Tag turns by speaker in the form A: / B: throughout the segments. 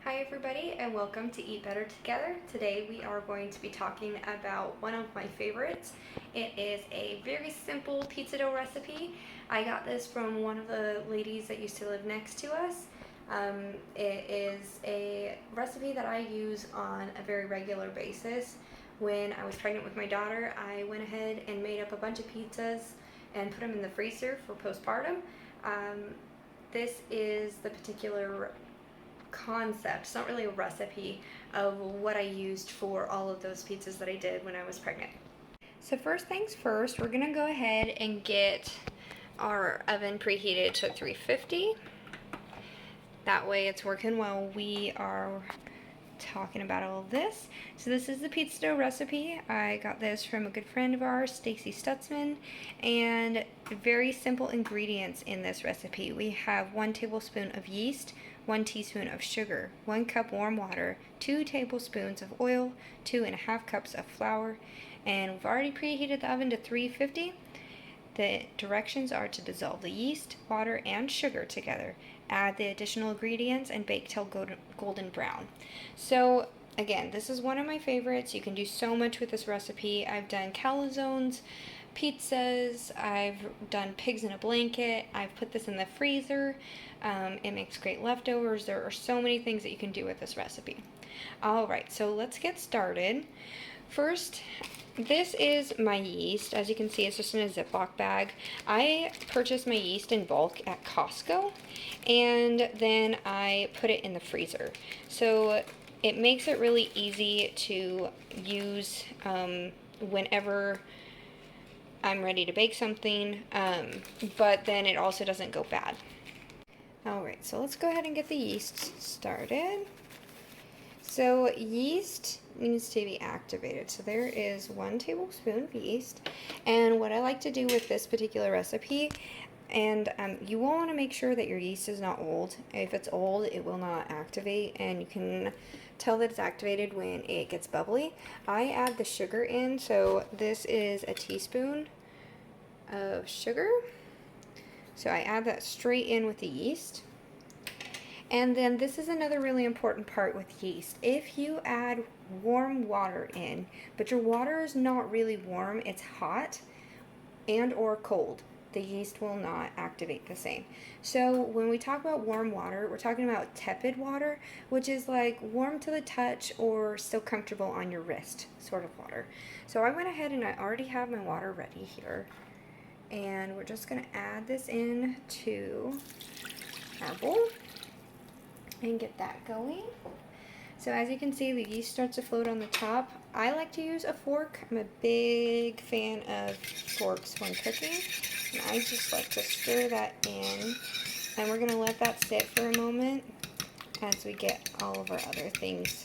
A: Hi everybody and welcome to Eat Better Together. Today we are going to be talking about one of my favorites. It is a very simple pizza dough recipe. I got this from one of the ladies that used to live next to us. It is a recipe that I use on a very regular basis. When I was pregnant with my daughter, I went ahead and made up a bunch of pizzas and put them in the freezer for postpartum. This is the particular concept, it's not really a recipe, of what I used for all of those pizzas that I did when I was pregnant. So first things first, we're gonna go ahead and get our oven preheated to 350. That way it's working while we are talking about all of this. So this is the pizza dough recipe. I got this from a good friend of ours, Stacy Stutzman, and very simple ingredients in this recipe. We have 1 tablespoon of yeast, 1 teaspoon of sugar, 1 cup warm water, 2 tablespoons of oil, 2.5 cups of flour, and we've already preheated the oven to 350. The directions are to dissolve the yeast, water, and sugar together. Add the additional ingredients and bake till golden brown. So again, this is one of my favorites. You can do so much with this recipe. I've done calzones, pizzas, I've done pigs in a blanket, I've put this in the freezer. It makes great leftovers. There are so many things that you can do with this recipe. Alright, so let's get started. First, this is my yeast. As you can see, it's just in a Ziploc bag. I purchased my yeast in bulk at Costco, and then I put it in the freezer. So it makes it really easy to use whenever I'm ready to bake something, but then it also doesn't go bad. Alright, so let's go ahead and get the yeast started. So yeast needs to be activated. So there is 1 tablespoon of yeast. And what I like to do with this particular recipe, and you will want to make sure that your yeast is not old. If it's old, it will not activate, and you can tell that it's activated when it gets bubbly. I add the sugar in, so this is a teaspoon of sugar. So I add that straight in with the yeast. And then this is another really important part with yeast. If you add warm water in, but your water is not really warm, it's hot and or cold, the yeast will not activate the same. So when we talk about warm water, we're talking about tepid water, which is like warm to the touch or still comfortable on your wrist sort of water. So I went ahead and I already have my water ready here. And we're just going to add this in to our bowl and get that going. So as you can see, the yeast starts to float on the top. I like to use a fork. I'm a big fan of forks when cooking. And I just like to stir that in. And we're going to let that sit for a moment as we get all of our other things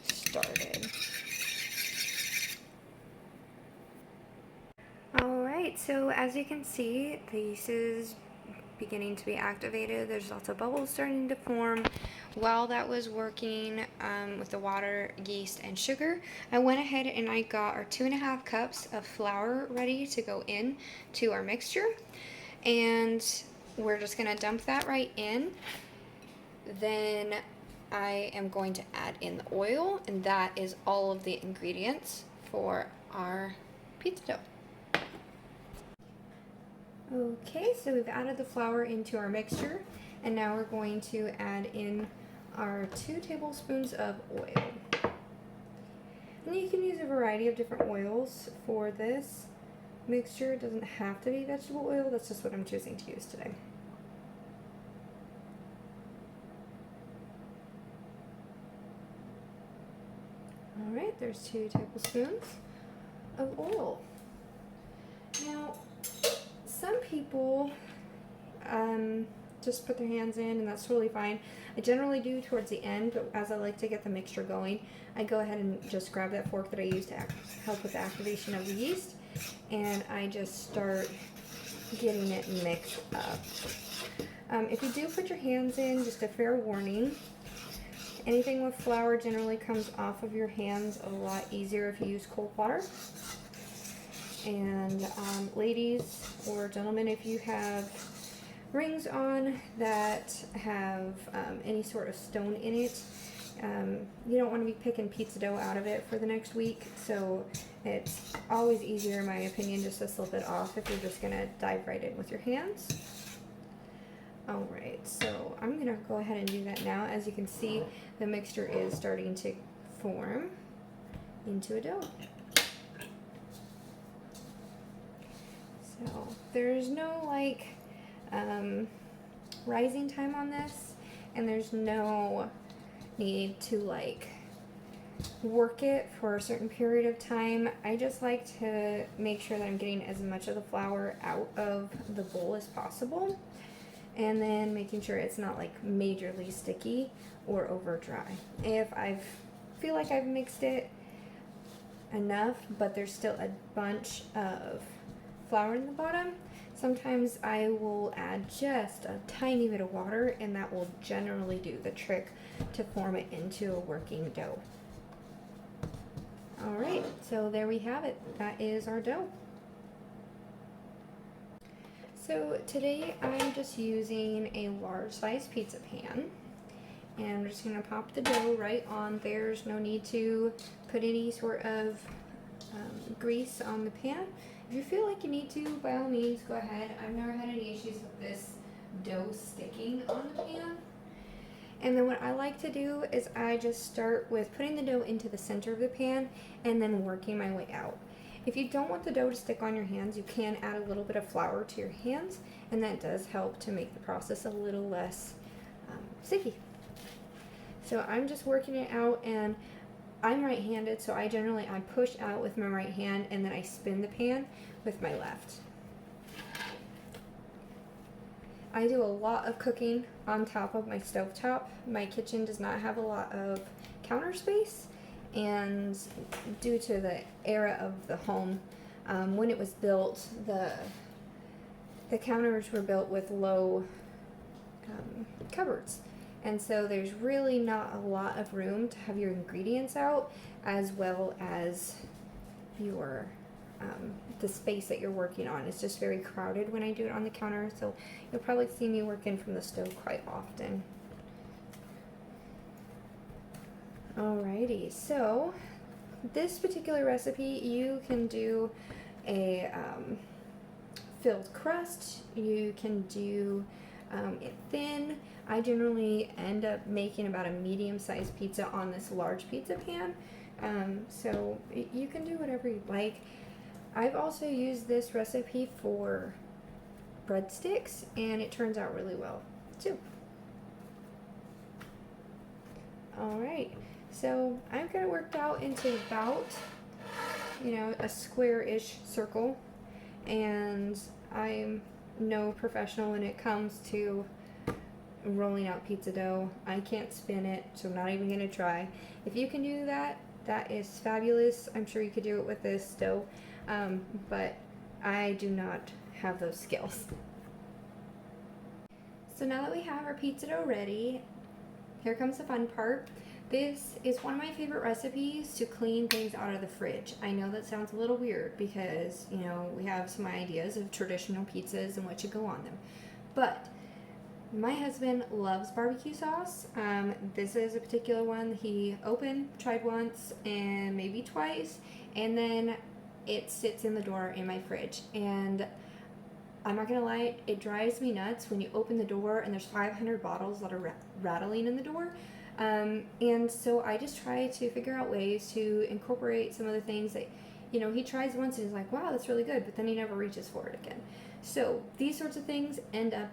A: started. Alright, so as you can see, the yeast is beginning to be activated. There's lots of bubbles starting to form. While that was working with the water, yeast, and sugar, I went ahead and I got our 2.5 cups of flour ready to go in to our mixture. And we're just going to dump that right in. Then I am going to add in the oil, and that is all of the ingredients for our pizza dough. Okay, so we've added the flour into our mixture, and now we're going to add in our 2 tablespoons of oil. And you can use a variety of different oils for this mixture. It doesn't have to be vegetable oil, that's just what I'm choosing to use today. Alright, there's 2 tablespoons of oil. Now, some people just put their hands in, and that's totally fine. I generally do towards the end, but as I like to get the mixture going, I go ahead and just grab that fork that I use to help with the activation of the yeast, and I just start getting it mixed up. If you do put your hands in, just a fair warning, anything with flour generally comes off of your hands a lot easier if you use cold water. And ladies or gentlemen, if you have rings on that have any sort of stone in it, You don't want to be picking pizza dough out of it for the next week, so it's always easier, in my opinion, just to slip it off if you're just going to dive right in with your hands. Alright, so I'm going to go ahead and do that now. As you can see, the mixture is starting to form into a dough. So there's no like rising time on this, and there's no need to like work it for a certain period of time. I just like to make sure that I'm getting as much of the flour out of the bowl as possible, and then making sure it's not like majorly sticky or over dry. If I feel like I've mixed it enough but there's still a bunch of flour in the bottom, sometimes I will add just a tiny bit of water, and that will generally do the trick to form it into a working dough. Alright, so there we have it. That is our dough. So today I'm just using a large size pizza pan, and I'm just going to pop the dough right on. There's no need to put any sort of grease on the pan. If you feel like you need to, by all means, go ahead. I've never had any issues with this dough sticking on the pan. And then what I like to do is I just start with putting the dough into the center of the pan and then working my way out. If you don't want the dough to stick on your hands, you can add a little bit of flour to your hands, and that does help to make the process a little less sticky. So I'm just working it out, and I'm right-handed, so I push out with my right hand, and then I spin the pan with my left. I do a lot of cooking on top of my stovetop. My kitchen does not have a lot of counter space, and due to the era of the home, when it was built, the counters were built with low cupboards, and so there's really not a lot of room to have your ingredients out, as well as your the space that you're working on. It's just very crowded when I do it on the counter, so you'll probably see me working from the stove quite often. Alrighty, so this particular recipe, you can do a filled crust, you can do it thin. I generally end up making about a medium-sized pizza on this large pizza pan, so you can do whatever you like. I've also used this recipe for breadsticks, and it turns out really well too. Alright, so I've got it worked out into about, a square-ish circle, and I'm no professional when it comes to rolling out pizza dough. I can't spin it, so I'm not even going to try. If you can do that, that is fabulous. I'm sure you could do it with this dough, but I do not have those skills. So now that we have our pizza dough ready, here comes the fun part. This is one of my favorite recipes to clean things out of the fridge. I know that sounds a little weird because, we have some ideas of traditional pizzas and what should go on them. But my husband loves barbecue sauce. This is a particular one he tried once and maybe twice, and then it sits in the door in my fridge. And I'm not gonna lie, it drives me nuts when you open the door and there's 500 bottles that are rattling in the door. And so I just try to figure out ways to incorporate some of the things that, he tries once and he's like, wow, that's really good, but then he never reaches for it again. So these sorts of things end up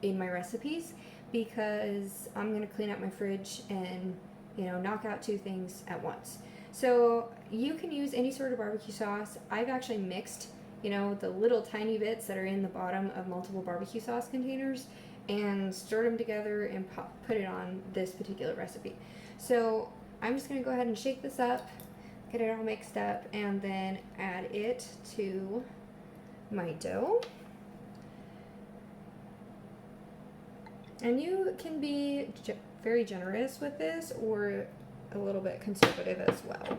A: in my recipes because I'm going to clean out my fridge and, knock out two things at once. So you can use any sort of barbecue sauce. I've actually mixed, the little tiny bits that are in the bottom of multiple barbecue sauce containers and stirred them together and put it on this particular recipe. So I'm just going to go ahead and shake this up, get it all mixed up, and then add it to my dough. And you can be very generous with this or a little bit conservative as well.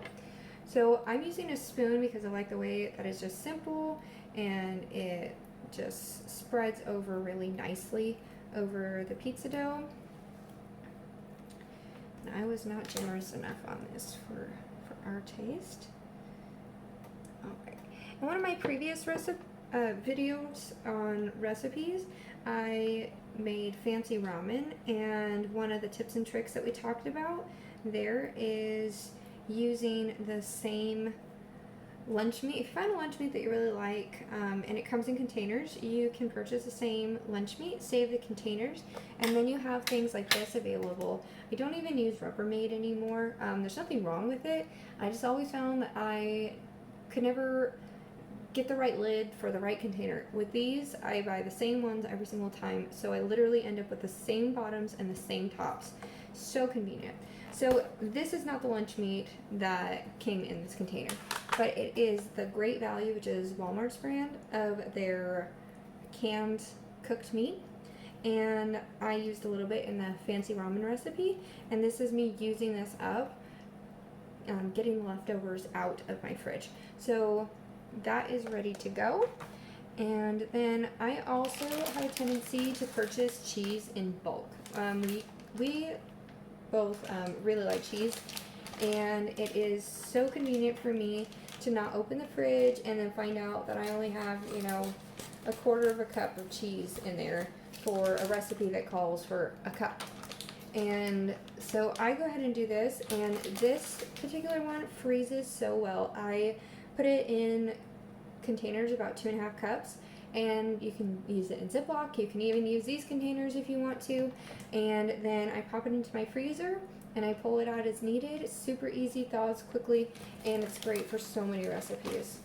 A: So I'm using a spoon because I like the way that it's just simple and it just spreads over really nicely over the pizza dough. I was not generous enough on this for our taste. Alright. In one of my previous videos on recipes, I made fancy ramen, and one of the tips and tricks that we talked about there is using the same lunch meat. If you find a lunch meat that you really like, and it comes in containers, you can purchase the same lunch meat, save the containers, and then you have things like this available. I don't even use Rubbermaid anymore. There's nothing wrong with it. I just always found that I could never get the right lid for the right container. With these, I buy the same ones every single time, so I literally end up with the same bottoms and the same tops. So convenient. So this is not the lunch meat that came in this container, but it is the Great Value, which is Walmart's brand of their canned cooked meat. And I used a little bit in the fancy ramen recipe, and this is me using this up, getting leftovers out of my fridge. So that is ready to go. And then I also have a tendency to purchase cheese in bulk. We both really like cheese, and it is so convenient for me to not open the fridge and then find out that I only have, you know, a quarter of a cup of cheese in there for a recipe that calls for a cup. And so I go ahead and do this, and this particular one freezes so well. I put it in containers about 2.5 cups, and you can use it in Ziploc. You can even use these containers if you want to, and then I pop it into my freezer and I pull it out as needed. It's super easy, thaws quickly, and it's great for so many recipes.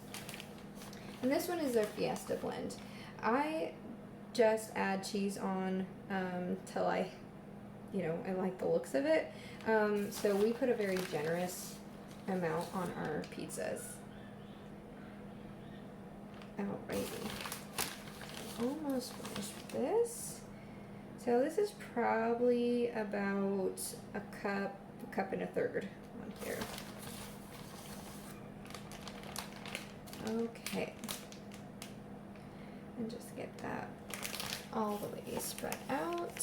A: And this one is their Fiesta blend. I just add cheese on till I like the looks of it. So we put a very generous amount on our pizzas. Alrighty. Almost finished with this. So this is probably about a cup and a third on here. Okay. And just get that all the way spread out.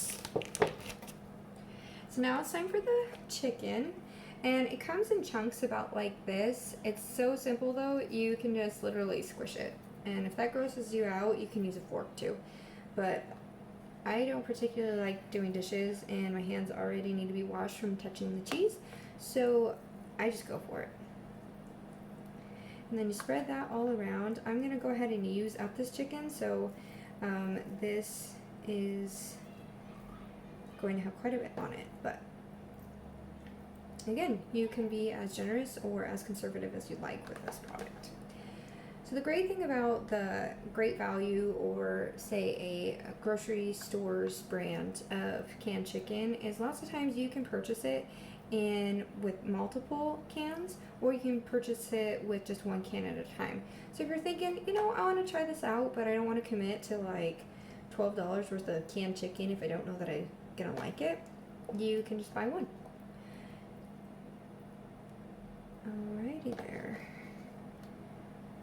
A: So now it's time for the chicken. And it comes in chunks about like this. It's so simple though, you can just literally squish it. And if that grosses you out, you can use a fork too. But I don't particularly like doing dishes, and my hands already need to be washed from touching the cheese, so I just go for it. And then you spread that all around. I'm going to go ahead and use up this chicken, so this is going to have quite a bit on it. But again, you can be as generous or as conservative as you'd like with this product. So the great thing about the Great Value, or say a grocery store's brand of canned chicken, is lots of times you can purchase it in with multiple cans, or you can purchase it with just one can at a time. So if you're thinking, you know, I want to try this out, but I don't want to commit to like $12 worth of canned chicken if I don't know that I'm gonna like it, you can just buy one. Alrighty there.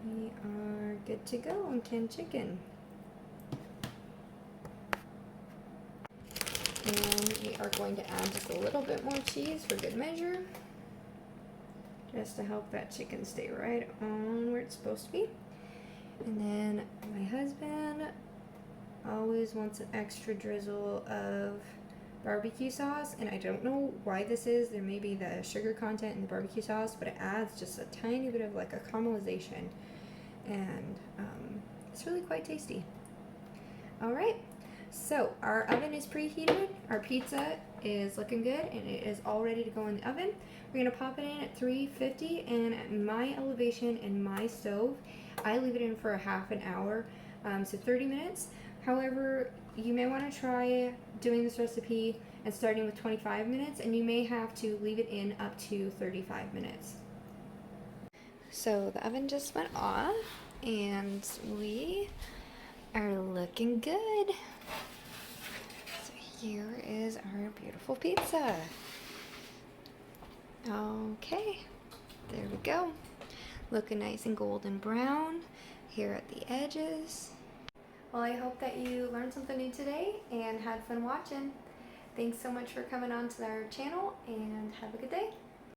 A: We are good to go on canned chicken. And we are going to add just a little bit more cheese for good measure, just to help that chicken stay right on where it's supposed to be. And then my husband always wants an extra drizzle of barbecue sauce, and I don't know why this is. There may be the sugar content in the barbecue sauce, but it adds just a tiny bit of like a caramelization, and it's really quite tasty. Alright, so our oven is preheated, our pizza is looking good, and it is all ready to go in the oven. We're going to pop it in at 350, and at my elevation and my stove, I leave it in for a half an hour, so 30 minutes. However, you may want to try doing this recipe and starting with 25 minutes, and you may have to leave it in up to 35 minutes. So the oven just went off, and we are looking good. So here is our beautiful pizza. Okay, there we go. Looking nice and golden brown here at the edges. Well, I hope that you learned something new today and had fun watching. Thanks so much for coming on to our channel, and have a good day.